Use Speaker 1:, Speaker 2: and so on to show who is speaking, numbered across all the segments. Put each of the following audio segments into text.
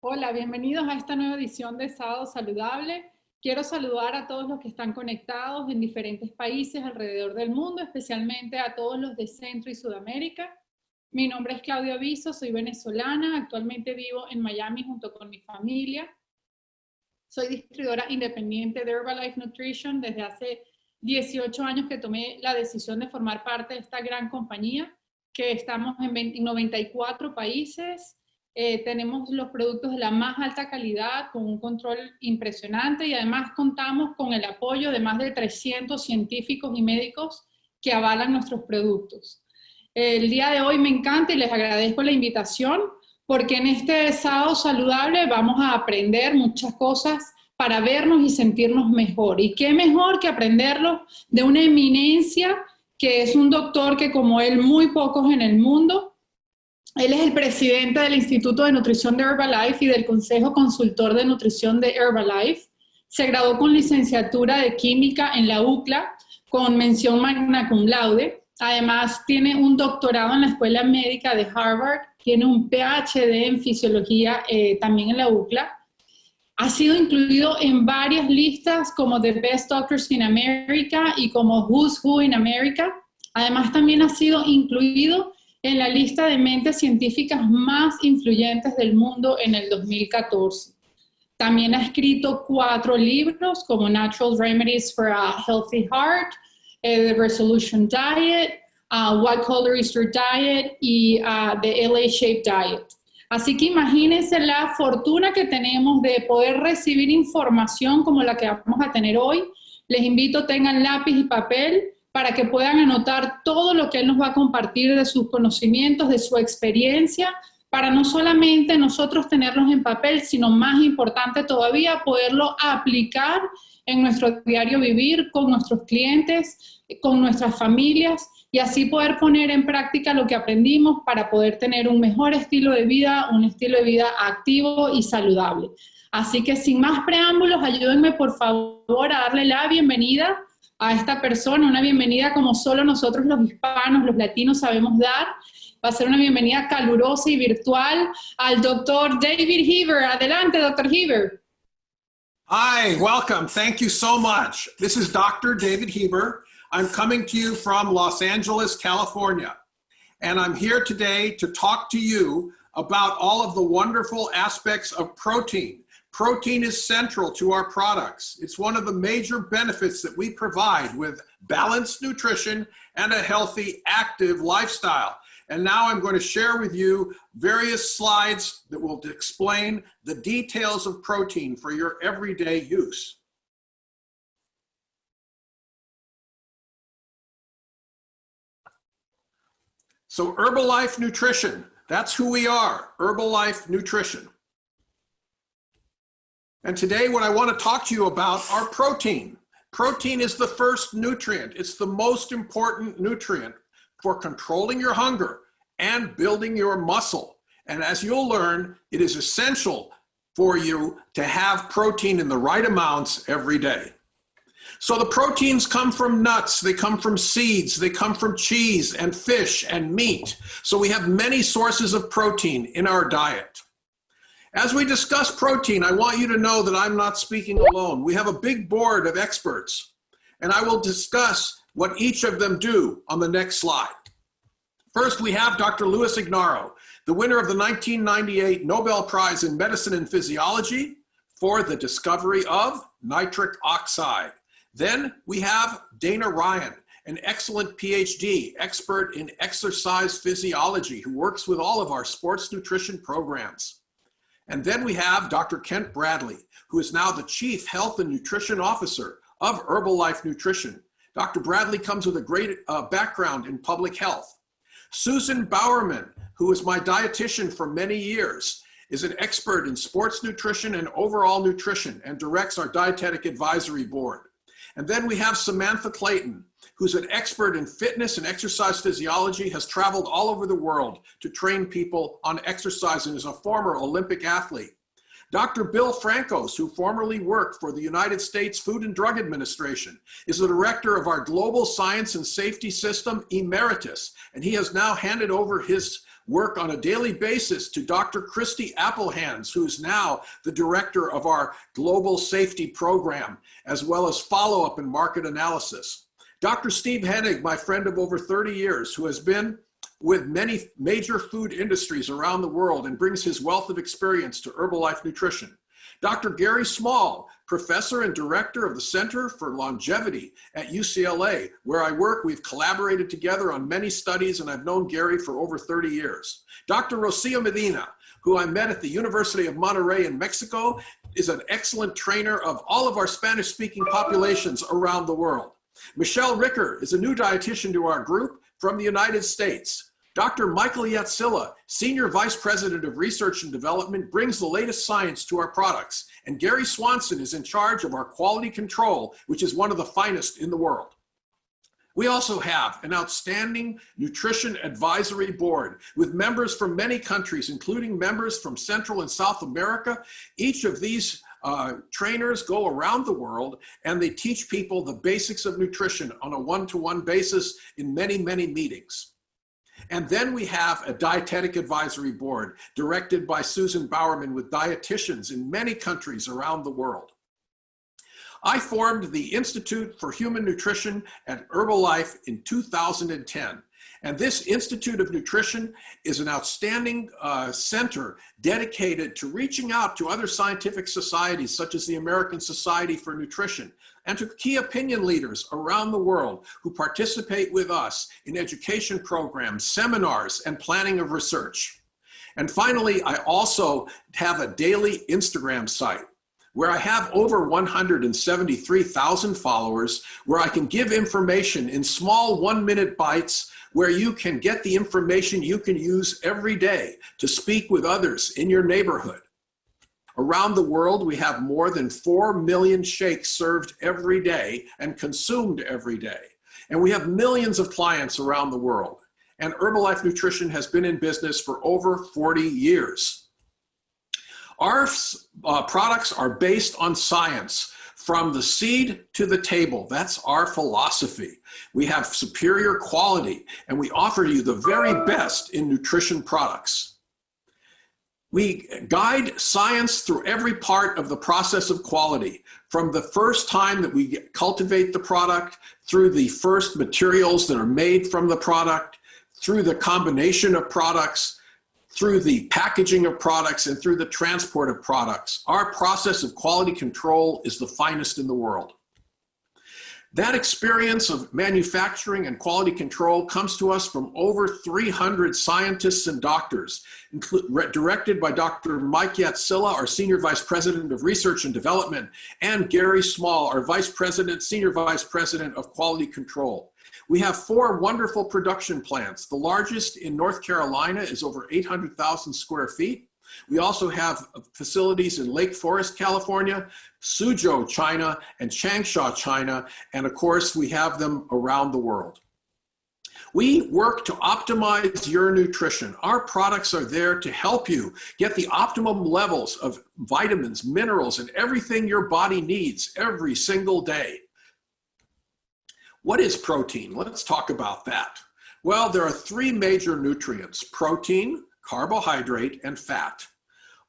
Speaker 1: Hola, bienvenidos a esta nueva edición de Sábado Saludable. Quiero saludar a todos los que están conectados en diferentes países alrededor del mundo, especialmente a todos los de Centro y Sudamérica. Mi nombre es Claudia Aviso, soy venezolana, actualmente vivo en Miami junto con mi familia. Soy distribuidora independiente de Herbalife Nutrition desde hace 18 años que tomé la decisión de formar parte de esta gran compañía, que estamos en 94 países. Tenemos los productos de la más alta calidad, con un control impresionante, y además contamos con el apoyo de más de 300 científicos y médicos que avalan nuestros productos. El día de hoy me encanta y les agradezco la invitación, porque en este sábado saludable vamos a aprender muchas cosas para vernos y sentirnos mejor. Y qué mejor que aprenderlo de una eminencia que es un doctor que, como él, muy pocos en el mundo. Él es el presidente del Instituto de Nutrición de Herbalife y del Consejo Consultor de Nutrición de Herbalife. Se graduó con licenciatura de Química en la UCLA, con mención magna cum laude. Además, tiene un doctorado en la Escuela Médica de Harvard, tiene un PhD en Fisiología también en la UCLA. Ha sido incluido en varias listas como The Best Doctors in America y como Who's Who in America. Además, también ha sido incluido en la lista de mentes científicas más influyentes del mundo en el 2014. También ha escrito 4 libros como Natural Remedies for a Healthy Heart, The Resolution Diet, What Color is Your Diet y The LA-Shaped Diet. Así que imagínense la fortuna que tenemos de poder recibir información como la que vamos a tener hoy. Les invito, tengan lápiz y papel para que puedan anotar todo lo que él nos va a compartir de sus conocimientos, de su experiencia, para no solamente nosotros tenerlos en papel, sino más importante todavía, poderlo aplicar en nuestro diario vivir, con nuestros clientes, con nuestras familias, y así poder poner en práctica lo que aprendimos para poder tener un mejor estilo de vida, un estilo de vida activo y saludable. Así que sin más preámbulos, ayúdenme por favor a darle la bienvenida a esta persona, una bienvenida como solo nosotros los hispanos, los latinos sabemos dar. Va a ser una bienvenida calurosa y virtual al doctor David Heber. Adelante, doctor Heber.
Speaker 2: Hi, welcome. Thank you so much. This is Dr. David Heber. I'm coming to you from Los Angeles, California. And I'm here today to talk to you about all of the wonderful aspects of protein. Protein is central to our products. It's one of the major benefits that we provide with balanced nutrition and a healthy, active lifestyle. And now I'm going to share with you various slides that will explain the details of protein for your everyday use. So Herbalife Nutrition, that's who we are, Herbalife Nutrition. And today what I want to talk to you about are protein. Protein is the first nutrient. It's the most important nutrient for controlling your hunger and building your muscle. And as you'll learn, it is essential for you to have protein in the right amounts every day. So the proteins come from nuts, they come from seeds, they come from cheese and fish and meat. So we have many sources of protein in our diet. As we discuss protein, I want you to know that I'm not speaking alone. We have a big board of experts, and I will discuss what each of them do on the next slide. First, we have Dr. Luis Ignarro, the winner of the 1998 Nobel Prize in Medicine and Physiology for the discovery of nitric oxide. Then we have Dana Ryan, an excellent PhD, expert in exercise physiology, who works with all of our sports nutrition programs. And then we have Dr. Kent Bradley, who is now the Chief Health and Nutrition Officer of Herbalife Nutrition. Dr. Bradley comes with a great background in public health. Susan Bowerman, who is my dietitian for many years, is an expert in sports nutrition and overall nutrition and directs our dietetic advisory board. And then we have Samantha Clayton, who's an expert in fitness and exercise physiology, has traveled all over the world to train people on exercise and is a former Olympic athlete. Dr. Bill Frankos, who formerly worked for the United States Food and Drug Administration, is the director of our Global Science and Safety System Emeritus, and he has now handed over his work on a daily basis to Dr. Christy Applehands, who's now the director of our global safety program, as well as follow-up and market analysis. Dr. Steve Hennig, my friend of over 30 years, who has been with many major food industries around the world and brings his wealth of experience to Herbalife Nutrition. Dr. Gary Small, professor and director of the Center for Longevity at UCLA, where I work. We've collaborated together on many studies, and I've known Gary for over 30 years. Dr. Rocio Medina, who I met at the University of Monterrey in Mexico, is an excellent trainer of all of our Spanish-speaking populations around the world. Michelle Ricker is a new dietitian to our group from the United States. Dr. Michael Yatsila, Senior Vice President of Research and Development, brings the latest science to our products. And Gary Swanson is in charge of our quality control, which is one of the finest in the world. We also have an outstanding nutrition advisory board with members from many countries, including members from Central and South America. Each of these trainers go around the world and they teach people the basics of nutrition on a one-to-one basis in many, many meetings. And then we have a dietetic advisory board directed by Susan Bowerman with dietitians in many countries around the world. I formed the Institute for Human Nutrition at Herbalife in 2010. And this Institute of Nutrition is an outstanding center dedicated to reaching out to other scientific societies, such as the American Society for Nutrition, and to key opinion leaders around the world who participate with us in education programs, seminars, and planning of research. And finally, I also have a daily Instagram site where I have over 173,000 followers, where I can give information in small 1-minute bites, where you can get the information you can use every day to speak with others in your neighborhood. Around the world, we have more than 4 million shakes served every day and consumed every day. And we have millions of clients around the world. And Herbalife Nutrition has been in business for over 40 years. Our products are based on science, from the seed to the table. That's our philosophy. We have superior quality, and we offer you the very best in nutrition products. We guide science through every part of the process of quality, from the first time that we cultivate the product, through the first materials that are made from the product, through the combination of products, through the packaging of products, and through the transport of products. Our process of quality control is the finest in the world. That experience of manufacturing and quality control comes to us from over 300 scientists and doctors, directed by Dr. Mike Yatsila, our Senior Vice President of Research and Development, and Gary Small, our Senior Vice President of Quality Control. We have 4 wonderful production plants. The largest in North Carolina is over 800,000 square feet. We also have facilities in Lake Forest, California, Suzhou, China, and Changsha, China, and of course, we have them around the world. We work to optimize your nutrition. Our products are there to help you get the optimum levels of vitamins, minerals, and everything your body needs every single day. What is protein? Let's talk about that. Well, there are 3 major nutrients: protein, carbohydrate, and fat.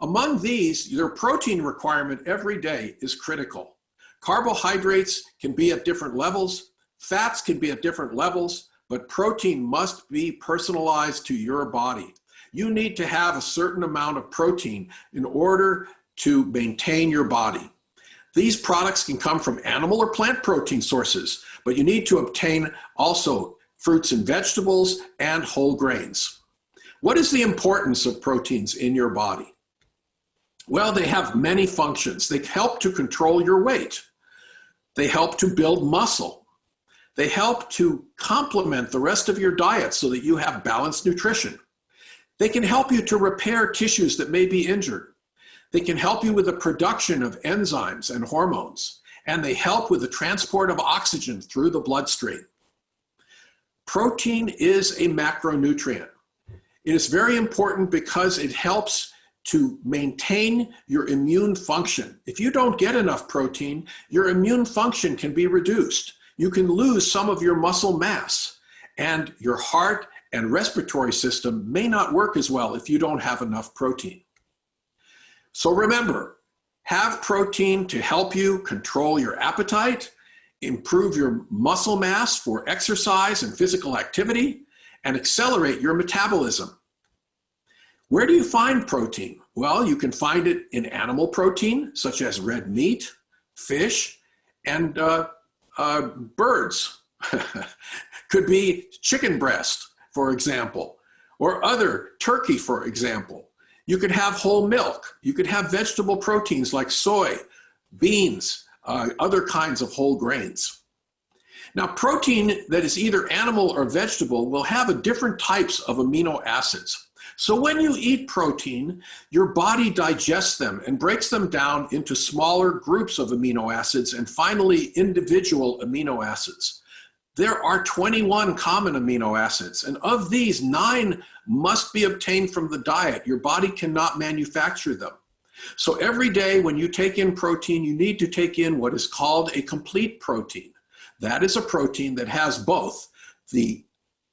Speaker 2: Among these, your protein requirement every day is critical. Carbohydrates can be at different levels, fats can be at different levels, but protein must be personalized to your body. You need to have a certain amount of protein in order to maintain your body. These products can come from animal or plant protein sources, but you need to obtain also fruits and vegetables and whole grains. What is the importance of proteins in your body? Well, they have many functions. They help to control your weight. They help to build muscle. They help to complement the rest of your diet so that you have balanced nutrition. They can help you to repair tissues that may be injured. They can help you with the production of enzymes and hormones, and they help with the transport of oxygen through the bloodstream. Protein is a macronutrient. It is very important because it helps to maintain your immune function. If you don't get enough protein, your immune function can be reduced. You can lose some of your muscle mass, and your heart and respiratory system may not work as well if you don't have enough protein. So remember, have protein to help you control your appetite, improve your muscle mass for exercise and physical activity, and accelerate your metabolism. Where do you find protein? Well, you can find it in animal protein, such as red meat, fish, and birds. Could be chicken breast, for example, or other turkey, for example. You could have whole milk. You could have vegetable proteins like soy, beans, other kinds of whole grains. Now, protein that is either animal or vegetable will have different types of amino acids. So when you eat protein, your body digests them and breaks them down into smaller groups of amino acids and finally individual amino acids. There are 21 common amino acids, and of these, 9 must be obtained from the diet. Your body cannot manufacture them. So every day when you take in protein, you need to take in what is called a complete protein. That is a protein that has both the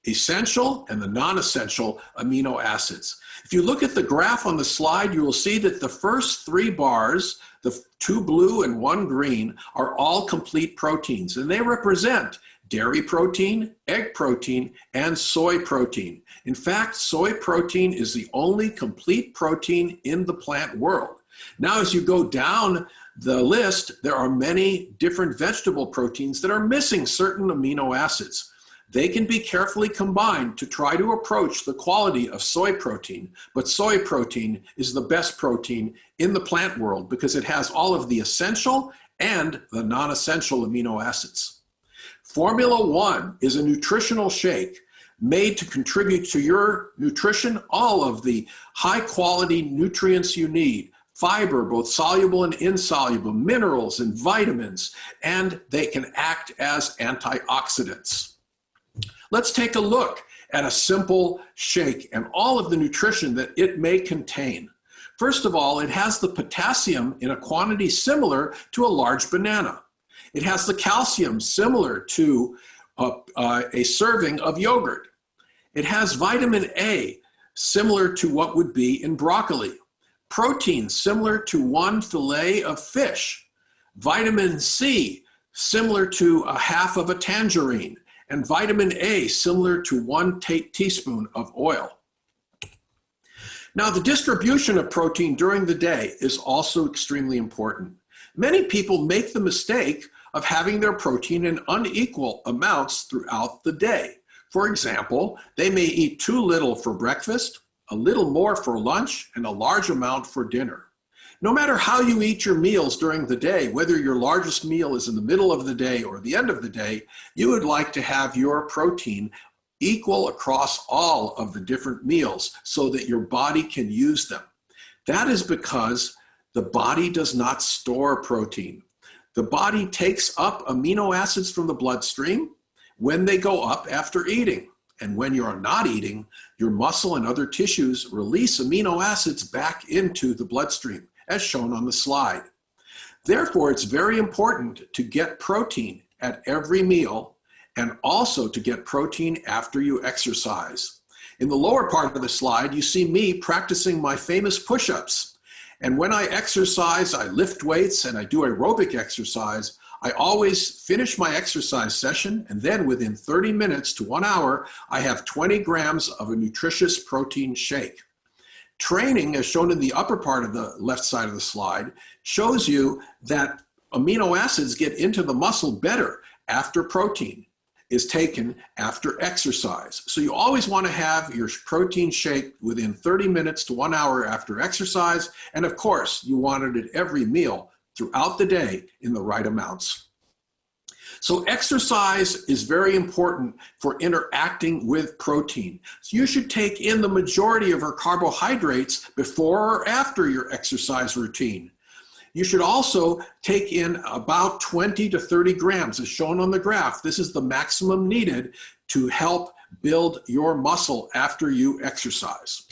Speaker 2: essential and the non-essential amino acids. If you look at the graph on the slide, you will see that the first 3 bars, the 2 blue and 1 green, are all complete proteins, and they represent dairy protein, egg protein, and soy protein. In fact, soy protein is the only complete protein in the plant world. Now, as you go down the list, there are many different vegetable proteins that are missing certain amino acids. They can be carefully combined to try to approach the quality of soy protein, but soy protein is the best protein in the plant world because it has all of the essential and the non-essential amino acids. Formula One is a nutritional shake made to contribute to your nutrition all of the high quality nutrients you need. Fiber, both soluble and insoluble, minerals and vitamins, and they can act as antioxidants. Let's take a look at a simple shake and all of the nutrition that it may contain. First of all, it has the potassium in a quantity similar to a large banana. It has the calcium similar to a serving of yogurt. It has vitamin A similar to what would be in broccoli. Protein similar to 1 fillet of fish. Vitamin C similar to a half of a tangerine. And vitamin A similar to 1 teaspoon of oil. Now, the distribution of protein during the day is also extremely important. Many people make the mistake of having their protein in unequal amounts throughout the day. For example, they may eat too little for breakfast, a little more for lunch, and a large amount for dinner. No matter how you eat your meals during the day, whether your largest meal is in the middle of the day or the end of the day, you would like to have your protein equal across all of the different meals so that your body can use them. That is because the body does not store protein. The body takes up amino acids from the bloodstream when they go up after eating. And when you are not eating, your muscle and other tissues release amino acids back into the bloodstream, as shown on the slide. Therefore, it's very important to get protein at every meal and also to get protein after you exercise. In the lower part of the slide, you see me practicing my famous push-ups. And when I exercise, I lift weights and I do aerobic exercise. I always finish my exercise session, and then within 30 minutes to 1 hour, I have 20 grams of a nutritious protein shake. Training, as shown in the upper part of the left side of the slide, shows you that amino acids get into the muscle better after protein is taken after exercise. So you always want to have your protein shake within 30 minutes to 1 hour after exercise. And of course, you want it at every meal throughout the day in the right amounts. So exercise is very important for interacting with protein. So you should take in the majority of our carbohydrates before or after your exercise routine. You should also take in about 20 to 30 grams, as shown on the graph. This is the maximum needed to help build your muscle after you exercise.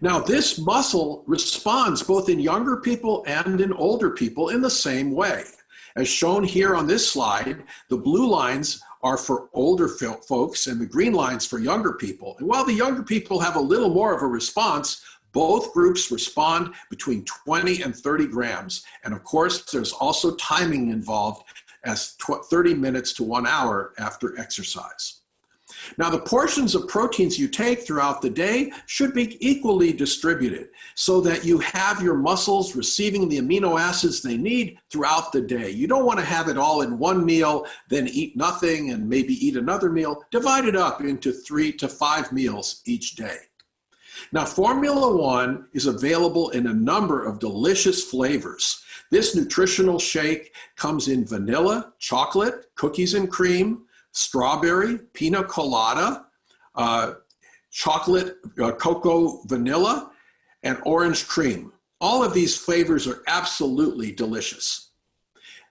Speaker 2: Now, this muscle responds both in younger people and in older people in the same way. As shown here on this slide, the blue lines are for older folks and the green lines for younger people. And while the younger people have a little more of a response, both groups respond between 20 and 30 grams. And of course, there's also timing involved as 30 minutes to 1 hour after exercise. Now, the portions of proteins you take throughout the day should be equally distributed so that you have your muscles receiving the amino acids they need throughout the day. You don't want to have it all in one meal, then eat nothing and maybe eat another meal. Divide it up into 3 to 5 meals each day. Now, Formula One is available in a number of delicious flavors. This nutritional shake comes in vanilla, chocolate, cookies and cream, strawberry, pina colada, chocolate, cocoa vanilla, and orange cream. All of these flavors are absolutely delicious.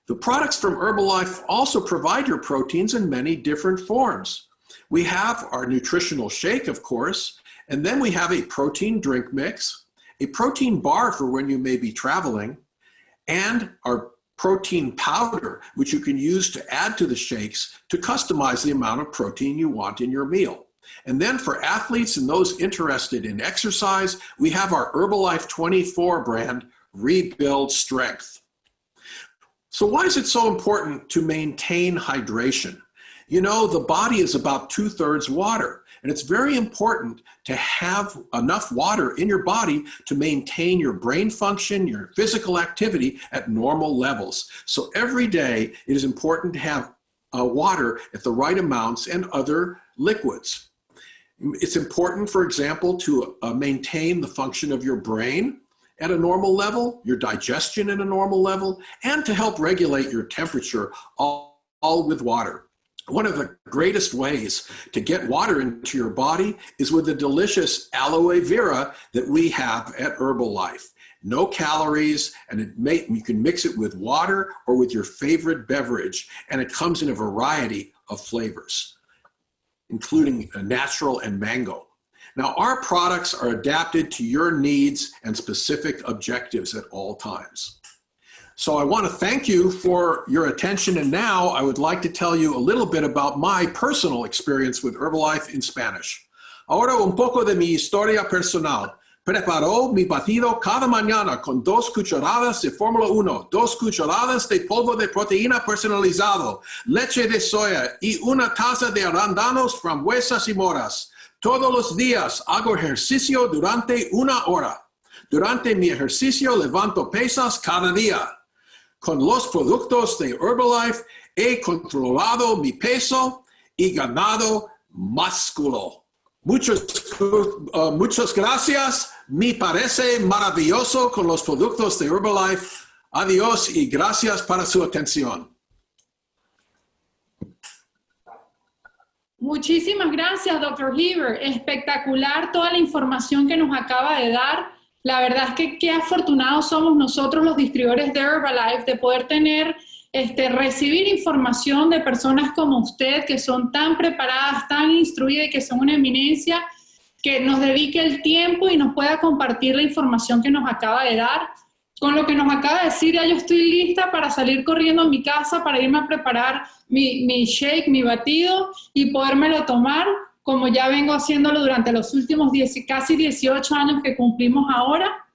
Speaker 2: The products from Herbalife also provide your proteins in many different forms. We have our nutritional shake, of course, and then we have a protein drink mix, a protein bar for when you may be traveling, and our protein powder, which you can use to add to the shakes to customize the amount of protein you want in your meal. And then for athletes and those interested in exercise, we have our Herbalife 24 brand, Rebuild Strength. So why is it so important to maintain hydration? You know, the body is about 2/3 water, and it's very important to have enough water in your body to maintain your brain function, your physical activity at normal levels. So every day it is important to have water at the right amounts and other liquids. It's important, for example, to maintain the function of your brain at a normal level, your digestion at a normal level, and to help regulate your temperature, all with water. One of the greatest ways to get water into your body is with the delicious aloe vera that we have at Herbalife. No calories, and you can mix it with water or with your favorite beverage, and it comes in a variety of flavors, including natural and mango. Now, our products are adapted to your needs and specific objectives at all times. So I want to thank you for your attention, and now I would like to tell you a little bit about my personal experience with Herbalife in Spanish. Ahora un poco de mi historia personal. Preparó mi batido cada mañana con 2 cucharadas de Fórmula 1, 2 cucharadas de polvo de proteína personalizado, leche de soya y una taza de arándanos, frambuesas y moras. Todos los días hago ejercicio durante 1 hora. Durante mi ejercicio levanto pesas cada día. Con los productos de Herbalife he controlado mi peso y ganado músculo. Muchas gracias. Me parece maravilloso con los productos de Herbalife. Adiós y gracias para su atención.
Speaker 1: Muchísimas gracias, Dr. Heber. Espectacular toda la información que nos acaba de dar. La verdad es que qué afortunados somos nosotros los distribuidores de Herbalife de poder tener, recibir información de personas como usted que son tan preparadas, tan instruidas y que son una eminencia, que nos dedique el tiempo y nos pueda compartir la información que nos acaba de dar. Con lo que nos acaba de decir, ya yo estoy lista para salir corriendo a mi casa para irme a preparar mi shake, mi batido y podérmelo tomar, como ya vengo haciéndolo durante los últimos casi 18 años que cumplimos ahora.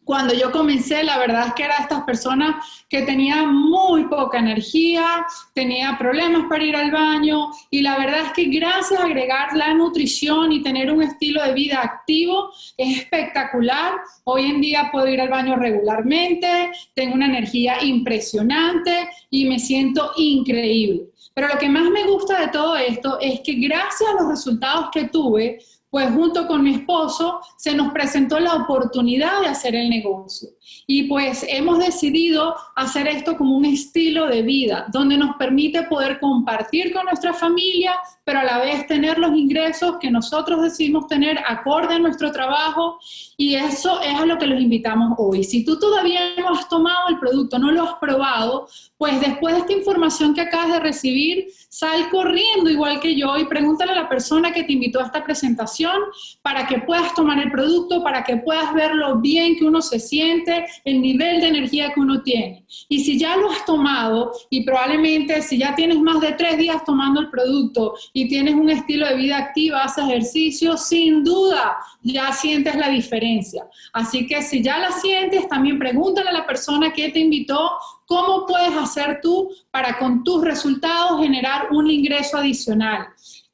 Speaker 1: Cuando yo comencé, la verdad es que era de estas personas que tenían muy poca energía, tenía problemas para ir al baño, y la verdad es que gracias a agregar la nutrición y tener un estilo de vida activo, es espectacular. Hoy en día puedo ir al baño regularmente, tengo una energía impresionante y me siento increíble. Pero lo que más me gusta de todo esto es que gracias a los resultados que tuve, pues junto con mi esposo se nos presentó la oportunidad de hacer el negocio. Y pues hemos decidido hacer esto como un estilo de vida, donde nos permite poder compartir con nuestra familia, pero a la vez tener los ingresos que nosotros decidimos tener acorde a nuestro trabajo, y eso es a lo que los invitamos hoy. Si tú todavía no has tomado el producto, no lo has probado, pues después de esta información que acabas de recibir, sal corriendo igual que yo y pregúntale a la persona que te invitó a esta presentación información para que puedas tomar el producto, para que puedas ver lo bien que uno se siente, el nivel de energía que uno tiene. Y si ya lo has tomado, y probablemente si ya tienes más de 3 días tomando el producto y tienes un estilo de vida activa, haces ejercicio, sin duda ya sientes la diferencia. Así que si ya la sientes, también pregúntale a la persona que te invitó cómo puedes hacer tú para con tus resultados generar un ingreso adicional.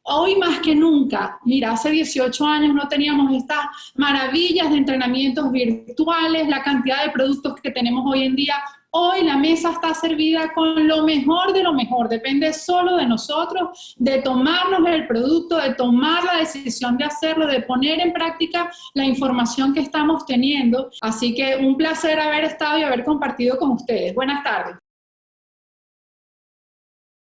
Speaker 1: Hoy más que nunca, mira, hace 18 años no teníamos estas maravillas de entrenamientos virtuales, la cantidad de productos que tenemos hoy en día. Hoy la mesa está servida con lo mejor de lo mejor. Depende solo de nosotros, de tomarnos el producto, de tomar la decisión de hacerlo, de poner en práctica la información que estamos teniendo. Así que un placer haber estado y haber compartido con ustedes. Buenas tardes.